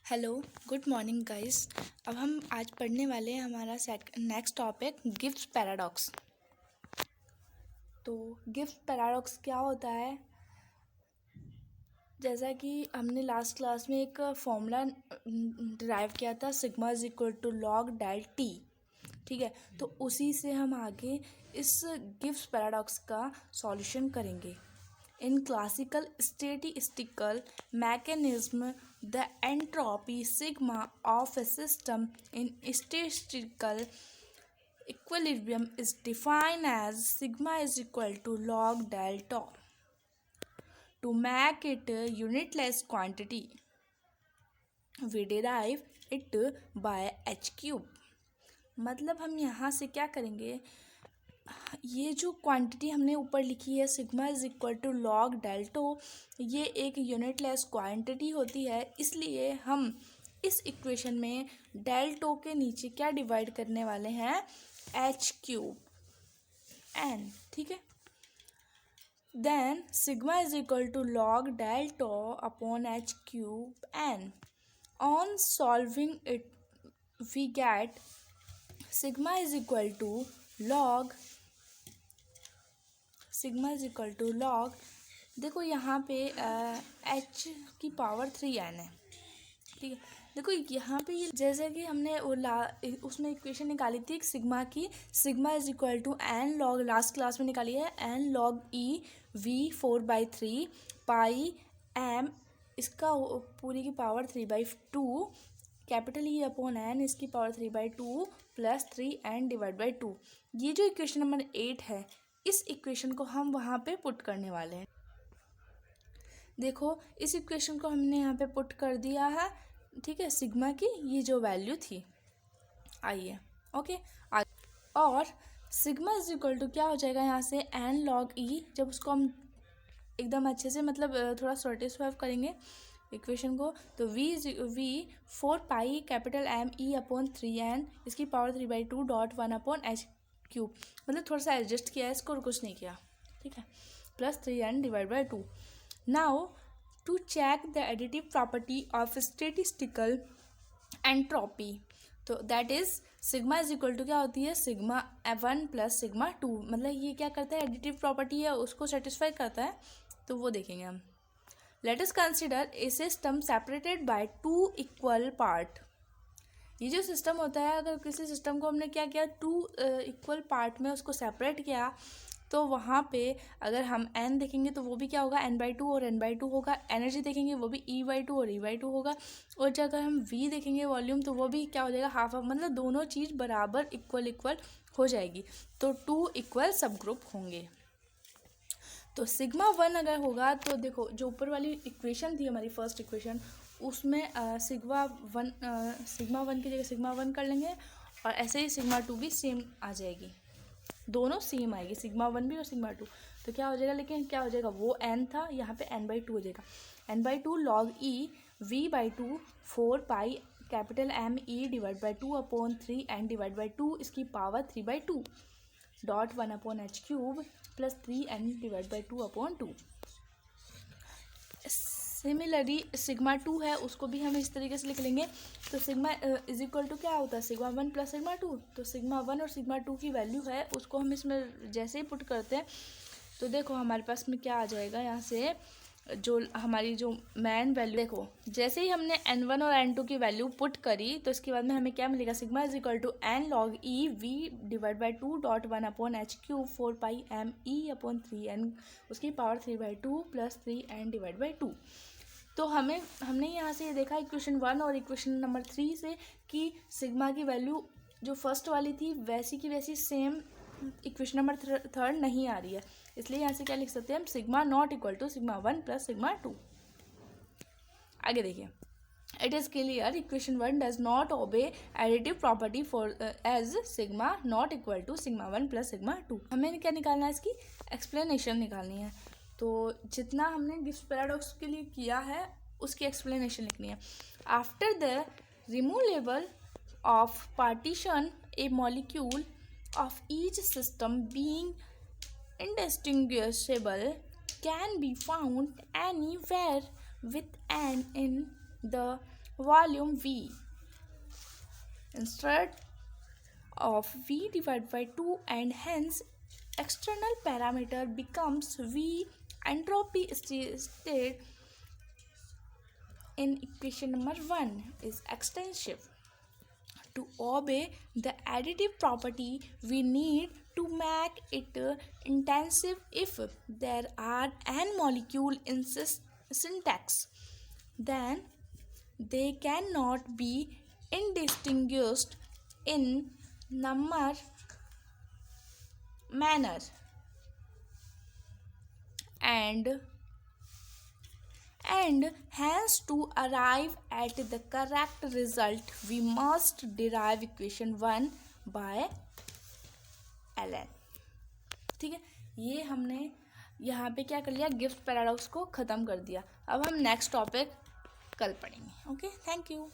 Hello, good morning guys. अब हम आज पढ़ने वाले हैं हमारा नेक्स्ट टॉपिक गिब्स पैराडॉक्स। तो गिब्स पैराडॉक्स क्या होता है? जैसा कि हमने लास्ट क्लास में एक फॉर्मूला डिराइव किया था, sigma is equal to log del T. ठीक है, तो उसी से हम आगे इस गिब्स पैराडॉक्स का सॉल्यूशन करेंगे। In classical statistical mechanism, the entropy sigma of a system in statistical equilibrium is defined as sigma is equal to log del tau. To make it a unitless quantity, we derive it by h cube. मतलब हम यहाँ से क्या करेंगे, ये जो quantity हमने ऊपर लिखी है sigma is equal to log delta, ये एक यूनिटलेस क्वांटिटी होती है। इसलिए हम इस इक्वेशन में डेल्टो के नीचे क्या डिवाइड करने वाले हैं, एच क्यूब एन। ठीक है, then sigma is equal to log delta upon H cube N. On solving it we get sigma is equal to log देखो यहाँ पे h की पावर 3n है। ठीक है, देखो यहाँ पे ये जैसे कि हमने उसमें इक्वेशन निकाली थी सिग्मा की, sigma is equal to N log, last class में निकाली है, N log E V 4/3 pi M, इसका पूरी की power 3/2 capital E upon N, इसकी power 3/2 plus 3n divide by 2। ये जो इक्वेशन नंबर 8 है, इस इक्वेशन को हम वहाँ पे पुट करने वाले हैं। देखो इस इक्वेशन को हमने यहाँ पे पुट कर दिया है। ठीक है, सिग्मा की ये जो वैल्यू थी आई है। ओके, और सिग्मा इज इक्वल टू क्या हो जाएगा यहाँ से, एन लॉग ई। जब उसको हम एकदम अच्छे से मतलब थोड़ा सॉटिस्फाई करेंगे इक्वेशन को, तो we 4 pi capital M E upon 3n, इसकी power 3/2 dot 1 upon H cube. मतलब थोड़ा सा एडजस्ट किया है इसको और कुछ नहीं किया। ठीक है, plus 3n divide by 2। Now to check the additive property of statistical entropy, तो that is sigma is equal to क्या होती है, सिग्मा 1 प्लस सिग्मा 2। मतलब ये क्या करता है, एडिटिव प्रॉपर्टी है उसको सेटिस्फाई करता है, तो वो देखेंगे हम। Let us consider a system separated by 2 equal part. ये जो सिस्टम होता है, अगर किसी सिस्टम को हमने क्या किया, 2 इक्वल पार्ट में उसको सेपरेट किया, तो वहाँ पे अगर हम n देखेंगे तो वो भी क्या होगा, n/2 और n/2 होगा। एनर्जी देखेंगे वो भी E/2 और E/2 होगा। और जब अगर हम v देखेंगे वॉल्यूम, तो वो भी क्या हो जाएगा, हाफ हाफ। मतलब दोनों चीज़ बराबर इक्वल हो जाएगी, तो 2 इक्वल सब ग्रुप होंगे। तो सिग्मा 1 अगर होगा, तो देखो जो ऊपर वाली इक्वेशन थी हमारी फर्स्ट इक्वेशन, उसमें सिग्मा 1 की जगह सिग्मा 1 कर लेंगे, और ऐसे ही सिग्मा 2 भी सेम आ जाएगी, दोनों सेम आएगी, सिग्मा 1 भी और सिग्मा 2। तो क्या हो जाएगा, लेकिन क्या हो जाएगा, वो n था, यहाँ पे n/2 हो जाएगा। n/2 log e v/2 4 pi capital m e divide by 2 upon 3n divide by 2, इसकी power 3/2 dot 1 upon H cube plus 3n divide by 2 upon 2। Similarly sigma 2 है, उसको भी हम इस तरीके से लिख लेंगे। तो सिग्मा इज इक्वल टू क्या होता है, सिग्मा 1 प्लस सिग्मा 2। तो सिग्मा 1 और सिग्मा 2 की वैल्यू है, उसको हम इसमें जैसे ही पुट करते हैं, तो देखो हमारे पास में क्या आ जाएगा, यहाँ से जो हमारी जो मैन वैल्यू, देखो जैसे ही हमने n1 और n2 की वैल्यू पुट करी, तो इसके बाद में हमें क्या मिलेगा, sigma is equal to N log E V divide by 2 dot 1 upon H cube 4 pi M E upon 3n, उसकी power 3/2 plus 3n divide by 2। तो हमने यहाँ से ये देखा इक्वेशन 1 और इक्वेशन नंबर 3 से, कि सिग्मा की वैल्यू जो फर्स्ट वाली थी वैसी की वैसी सेम इक्वेशन नंबर 3 नहीं आ रही है। इसलिए यहाँ से क्या लिख सकते हैं हम, sigma not equal to sigma 1 plus sigma 2। आगे देखिए, it is clear equation 1 does not obey additive property for as sigma not equal to sigma 1 plus sigma 2। हमें क्या निकालना है, इसकी एक्सप्लेनेशन निकालनी है। तो जितना हमने गिब्स पैराडॉक्स के लिए किया है उसकी एक्सप्लेनेशन लिखनी है। After the removable of partition, A molecule of each system being indistinguishable can be found anywhere with n in the volume V instead of V divided by 2, and hence external parameter becomes V. Entropy stated in equation number 1 is extensive. To obey the additive property, we need to make it intensive. If there are n molecules in syntax, then they cannot be indistinguished in number manner, and hence to arrive at the correct result we must derive equation 1 by ln. ठीक है, ये हमने यहाँ पे क्या कर लिया, Gibbs paradox को ख़त्म कर दिया. अब हम नेक्स्ट टॉपिक कल पढ़ेंगे. Okay, thank you.